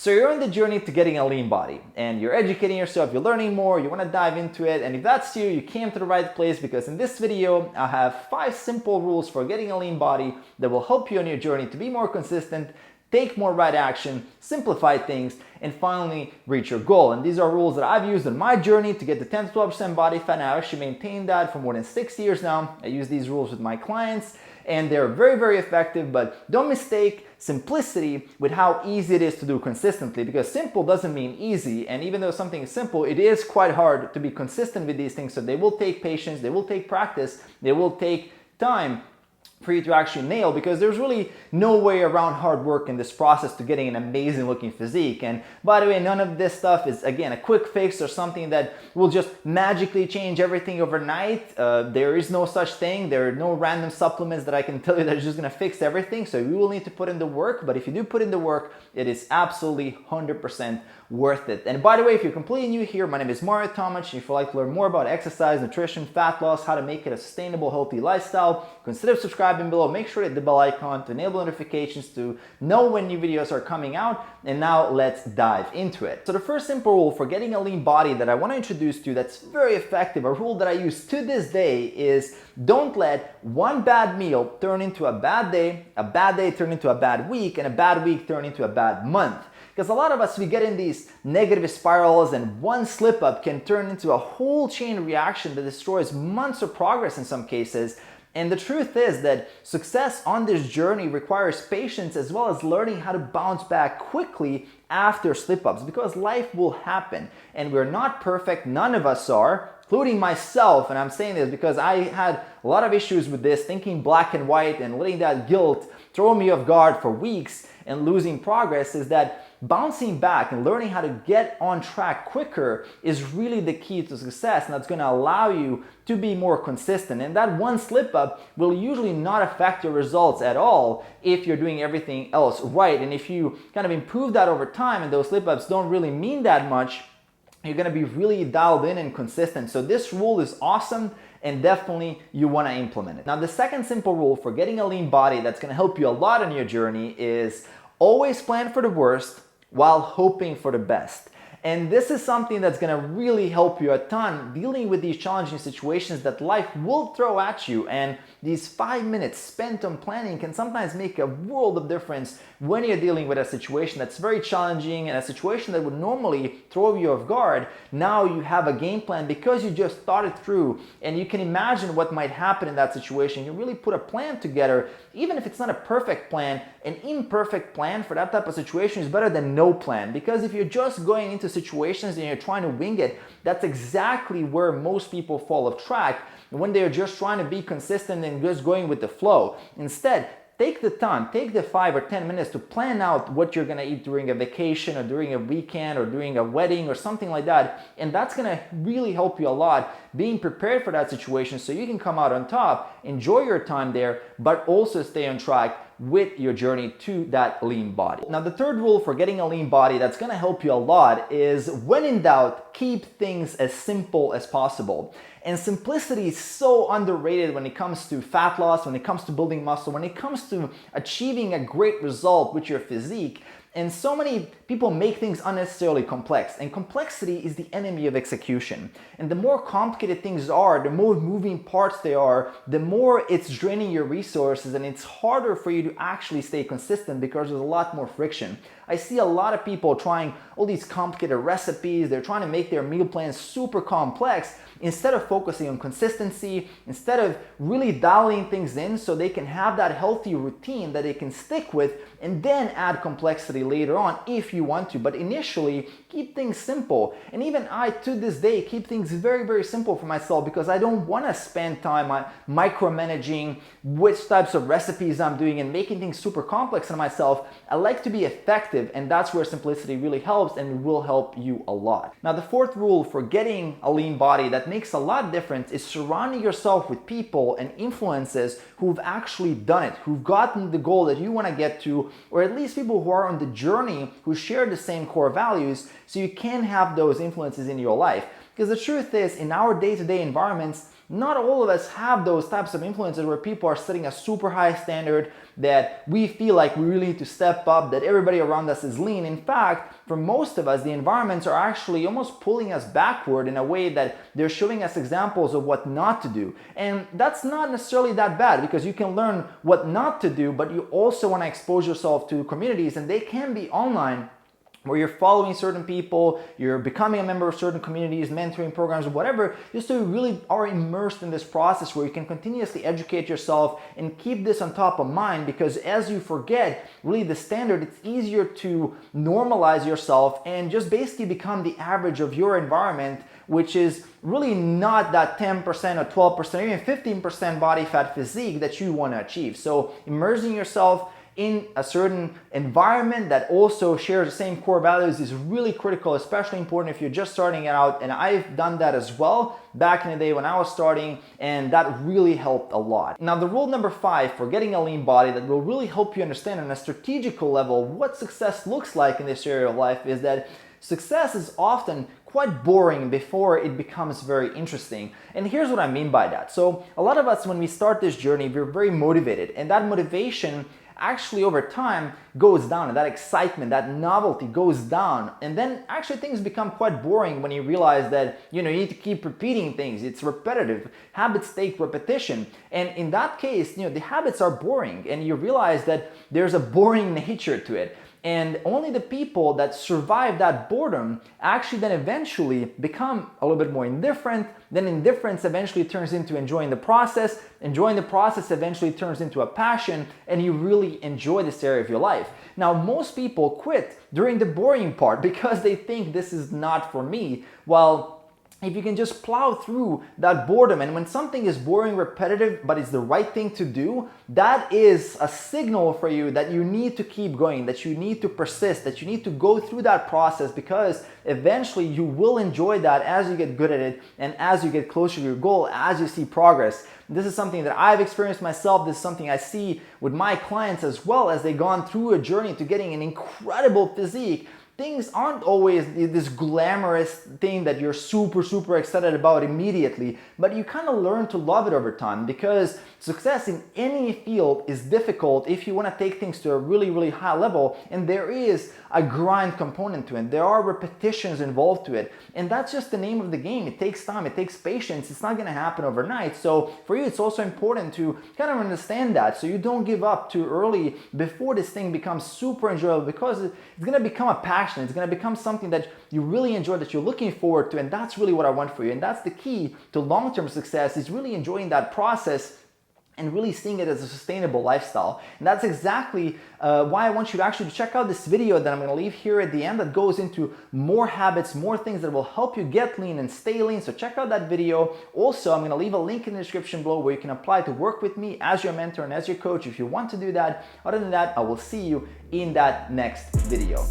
So you're on the journey to getting a lean body and you're educating yourself, you're learning more, you want to dive into it. And if that's you, you came to the right place, because in this video, I have 5 simple rules for getting a lean body that will help you on your journey to be more consistent, take more right action, simplify things, and finally reach your goal. And these are rules that I've used on my journey to get to 10 to 12% body fat. And I actually maintained that for more than 6 years now. I use these rules with my clients and they're very, very effective, but don't mistake simplicity with how easy it is to do consistently, because simple doesn't mean easy. And even though something is simple, it is quite hard to be consistent with these things. So they will take patience, they will take practice, they will take time for you to actually nail, because there's really no way around hard work in this process to getting an amazing looking physique. And by the way, none of this stuff is, again, a quick fix or something that will just magically change everything overnight. There is no such thing. There are no random supplements that I can tell you that are just going to fix everything. So you will need to put in the work, but if you do put in the work, it is absolutely 100% worth it. And by the way, if you're completely new here, my name is Mario Tomic. If you'd like to learn more about exercise, nutrition, fat loss, how to make it a sustainable, healthy lifestyle, consider subscribing below. Make sure to hit the bell icon to enable notifications to know when new videos are coming out. And now let's dive into it. So the first simple rule for getting a lean body that I want to introduce to you that's very effective, a rule that I use to this day, is don't let one bad meal turn into a bad day turn into a bad week, and a bad week turn into a bad month. Because a lot of us, we get in these negative spirals, and one slip up can turn into a whole chain reaction that destroys months of progress in some cases. And the truth is that success on this journey requires patience, as well as learning how to bounce back quickly after slip ups, because life will happen and we're not perfect. None of us are, including myself. And I'm saying this because I had a lot of issues with this, thinking black and white and letting that guilt throw me off guard for weeks and losing progress. Is that bouncing back and learning how to get on track quicker is really the key to success, and that's going to allow you to be more consistent. And that one slip up will usually not affect your results at all if you're doing everything else right. And if you kind of improve that over time and those slip ups don't really mean that much, you're going to be really dialed in and consistent. So this rule is awesome, and definitely you want to implement it. Now, the second simple rule for getting a lean body that's going to help you a lot on your journey is always plan for the worst while hoping for the best. And this is something that's going to really help you a ton dealing with these challenging situations that life will throw at you. And these 5 minutes spent on planning can sometimes make a world of difference when you're dealing with a situation that's very challenging and a situation that would normally throw you off guard. Now you have a game plan because you just thought it through and you can imagine what might happen in that situation. You really put a plan together. Even if it's not a perfect plan, an imperfect plan for that type of situation is better than no plan. Because if you're just going into situations and you're trying to wing it, that's exactly where most people fall off track when they're just trying to be consistent and just going with the flow. Instead, take the time, take the 5 or 10 minutes to plan out what you're going to eat during a vacation or during a weekend or during a wedding or something like that. And that's going to really help you a lot being prepared for that situation so you can come out on top, enjoy your time there, but also stay on track with your journey to that lean body. Now, the third rule for getting a lean body that's going to help you a lot is, when in doubt, keep things as simple as possible. And simplicity is so underrated when it comes to fat loss, when it comes to building muscle, when it comes to achieving a great result with your physique. And so many people make things unnecessarily complex, and complexity is the enemy of execution. And the more complicated things are, the more moving parts they are, the more it's draining your resources, and it's harder for you to actually stay consistent because there's a lot more friction. I see a lot of people trying all these complicated recipes. They're trying to make their meal plans super complex instead of focusing on consistency, instead of really dialing things in so they can have that healthy routine that they can stick with, and then add complexity later on if you want to. But initially, keep things simple. And even I, to this day, keep things very, very simple for myself, because I don't want to spend time on micromanaging which types of recipes I'm doing and making things super complex on myself. I like to be effective, and that's where simplicity really helps and will help you a lot. Now, the fourth rule for getting a lean body that makes a lot of difference is surrounding yourself with people and influences who've actually done it, who've gotten the goal that you want to get to, or at least people who are on the journey who share the same core values, so you can have those influences in your life. Because the truth is, in our day-to-day environments, not all of us have those types of influences where people are setting a super high standard that we feel like we really need to step up, that everybody around us is lean. In fact, for most of us, the environments are actually almost pulling us backward in a way that they're showing us examples of what not to do. And that's not necessarily that bad, because you can learn what not to do, but you also want to expose yourself to communities, and they can be online, where you're following certain people, you're becoming a member of certain communities, mentoring programs, or whatever, just so you really are immersed in this process where you can continuously educate yourself and keep this on top of mind, because as you forget really the standard, it's easier to normalize yourself and just basically become the average of your environment, which is really not that 10% or 12% or even 15% body fat physique that you want to achieve. So immersing yourself in a certain environment that also shares the same core values is really critical, especially important if you're just starting out. And I've done that as well back in the day when I was starting, and that really helped a lot. Now, the rule number 5 for getting a lean body that will really help you understand on a strategical level what success looks like in this area of life is that success is often quite boring before it becomes very interesting. And here's what I mean by that. So a lot of us, when we start this journey, we're very motivated, and that motivation actually over time goes down, and that excitement, that novelty goes down, and then actually things become quite boring when you realize that you need to keep repeating things. It's repetitive. Habits take repetition, and in that case the habits are boring, and you realize that there's a boring nature to it. And only the people that survive that boredom actually then eventually become a little bit more indifferent. Then indifference eventually turns into enjoying the process. Enjoying the process eventually turns into a passion, and you really enjoy this area of your life. Now, most people quit during the boring part because they think this is not for me. Well, if you can just plow through that boredom, and when something is boring, repetitive, but it's the right thing to do, that is a signal for you that you need to keep going, that you need to persist, that you need to go through that process, because eventually you will enjoy that as you get good at it and as you get closer to your goal, as you see progress. This is something that I've experienced myself. This is something I see with my clients as well, as they've gone through a journey to getting an incredible physique. Things aren't always this glamorous thing that you're super excited about immediately, but you kind of learn to love it over time, because success in any field is difficult if you want to take things to a really high level, and there is a grind component to it. There are repetitions involved to it, and that's just the name of the game. It takes time, it takes patience. It's not going to happen overnight. So for you, it's also important to kind of understand that, so you don't give up too early before this thing becomes super enjoyable, because it's going to become a passion. It's going to become something that you really enjoy, that you're looking forward to, and that's really what I want for you. And that's the key to long-term success, is really enjoying that process and really seeing it as a sustainable lifestyle. And that's exactly why I want you to actually check out this video that I'm going to leave here at the end, that goes into more habits, more things that will help you get lean and stay lean. So check out that video. Also, I'm going to leave a link in the description below where you can apply to work with me as your mentor and as your coach if you want to do that. Other than that, I will see you in that next video.